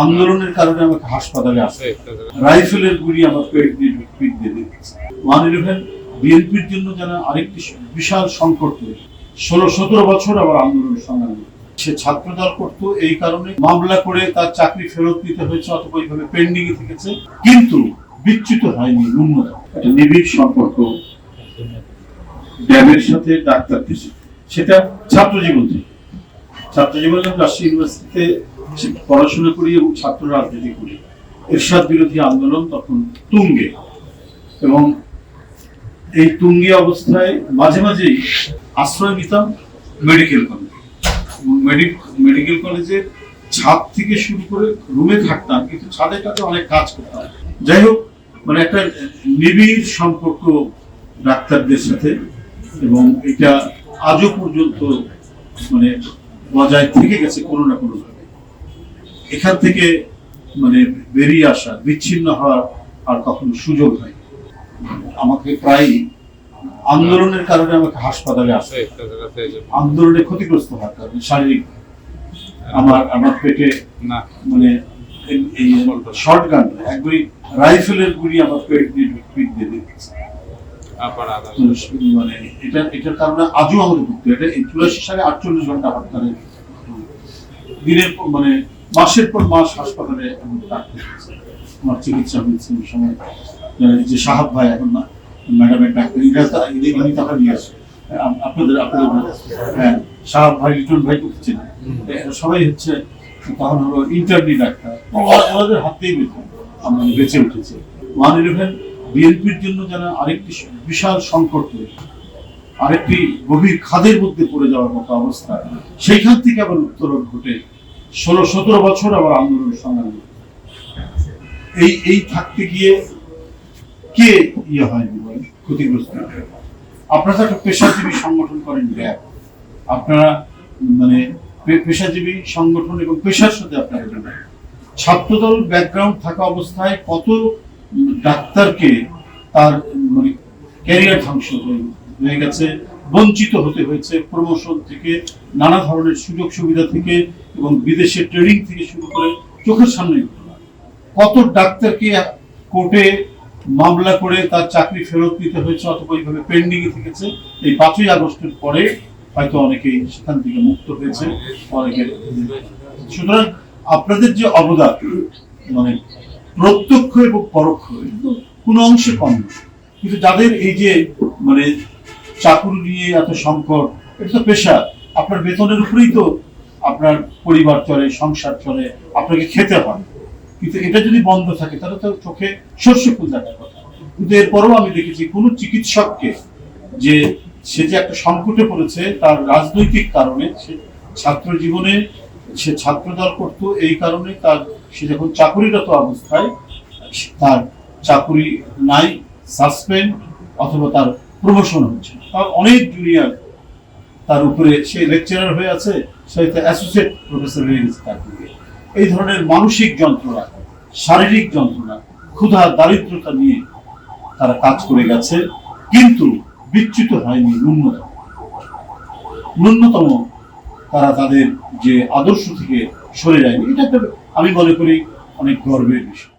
আন্দোলনের কারণে আমাকে হাসপাতালে আসে, রাইফেলের গুলি আমার পেট দিয়ে দিয়েছে। 111 বিএনপির জন্য যেন আরেকটি বিশাল সংকট তৈরি। 16-17 বছর আবার আন্দোলন সংগ্রাম, সে ছাত্র দল করতো, এই কারণে মামলা করে তার চাকরি ফেরত দিতে হয়েছে অথবা এইভাবে পেন্ডিং এ থেকেছে, কিন্তু বিচ্যুত হয়নি ন্যূনতম। একটা নিবিড় সম্পর্ক ড্যাবের সাথে ডাক্তারদের, সেটা ছাত্র জীবন থেকে। ছাত্র জীবনে রাজশাহী ইউনিভার্সিটিতে পড়াশোনা করি এবং ছাত্র রাজনীতি করি। এরশাদ বিরোধী আন্দোলন তখন তুঙ্গে, এবং এই তুঙ্গে অবস্থায় মাঝে মাঝেই আশ্রয় নিতাম মেডিকেল কলেজে। মেডিকেল কলেজের ছাদ থেকে শুরু করে রুমে থাকতাম, কিন্তু ছাদের কাছে অনেক কাজ করতাম। যাই হোক, মানে একটা নিবিড় সম্পর্ক ডাক্তারদের সাথে, এবং এটা আজও পর্যন্ত মানে বজায় থেকে গেছে কোনো না কোনো ভাবে। এখান থেকে মানে বেরিয়ে আসা, বিচ্ছিন্ন হওয়ার আর কখনো সুযোগ হয়। আমাকে প্রায় আন্দোলনের কারণে আমাকে হাসপাতালে আসে, আন্দোলনে ক্ষতিগ্রস্ত হওয়ার কারণে শারীরিক। আমার পেটে মানে এই শর্ট গান, একবারই রাইফেলের গুলি আমার পেট দিয়ে দিয়েছে। মানে এটার কারণে আজও আমাদের ভুগতে, এটা 84 সালে 48 ঘন্টা হরতালে, দিনের মানে মাসের পর মাস হাসপাতালে আমার চিকিৎসা হয়েছে। ওই সময় যে সাহাব ভাই, এখন না ম্যাডামের ডাক্তার, টাকা নিয়ে আসে আপনাদের হ্যাঁ, সাহাব ভাই, লিটন ভাই করছেন, সবাই হচ্ছে তখন হলো ইন্টারনি ডাক্তার, ওনাদের হাতেই আমরা বেঁচে উঠেছে। 111 বিএনপির জন্য যেন আরেকটি বিশাল সংকট তৈরি, আরেকটি গভীর খাদের মধ্যে পড়ে যাওয়ার মতো অবস্থা। সেইখান থেকে আবার উত্তরণ ঘটে 16-17 বছর আবার আন্দোলন সংগ্রাম। এই থাকতে গিয়ে কে হয়নি ক্ষতিগ্রস্ত? আপনারা একটা পেশাজীবী সংগঠন করেন র্যাব, আপনারা মানে পেশাজীবী সংগঠন এবং পেশার সাথে আপনারা ছাত্রদল ব্যাকগ্রাউন্ড থাকা অবস্থায় কত ডাক্তারকে তার মানে ক্যারিয়ার ধ্বংস হয়ে গেছে, বঞ্চিত হতে হয়েছে প্রমোশন থেকে, নানা ধরনের সুযোগ সুবিধা থেকে, এবং বিদেশে ট্রেনিং থেকে শুরু করে চোখের সামনে কত ডাক্তারকে কোর্টে মামলা করে তার চাকরি ফেরত দিতে হয়েছে অথবা এইভাবে পেন্ডিং এ থেকেছে। এই 5ই আগস্টের পরে হয়তো অনেকেই সেখান থেকে মুক্ত হয়েছে, অনেকের। সুতরাং আপনাদের যে অবদান মানে প্রত্যক্ষ এবং পরোক্ষ, কোনো অংশে কম না, কিন্তু যাদের এই যে মানে চাকুরি নিয়ে এত সংকট, এটা তো পেশা, আপনার বেতনের উপরেই তো আপনার পরিবার চলে, সংসার চলে, আপনাকে খেতে হয়। কিন্তু এটা যদি বন্ধ থাকে তাহলে তো চোখে সর্ষে ফুল দেখার কথা। কিন্তু এরপরও আমি দেখেছি কোনো চিকিৎসককে যে সে যে একটা সংকটে পড়েছে তার রাজনৈতিক কারণে, সে ছাত্র জীবনে সে ছাত্রদল করতো, এই কারণে তার সে যখন চাকুরিরত অবস্থায় তার চাকুরি নাই, সাসপেন্ড অথবা তার প্রমোশন হচ্ছে, তার অনেক জুনিয়র তার উপরে, সে লেকচারার হয়ে আছে, সে অ্যাসোসিয়েট প্রফেসর হয়ে গেছে। তার এই ধরনের মানসিক যন্ত্রণা, শারীরিক যন্ত্রণা, ক্ষুধা দারিদ্রতা নিয়ে তারা কাজ করে গেছে, কিন্তু বিচ্যুত হয়নি ন্যূনতম তারা তাদের যে আদর্শ থেকে সরে যায়নি। এটা আমি মনে করি অনেক গর্বের বিষয়।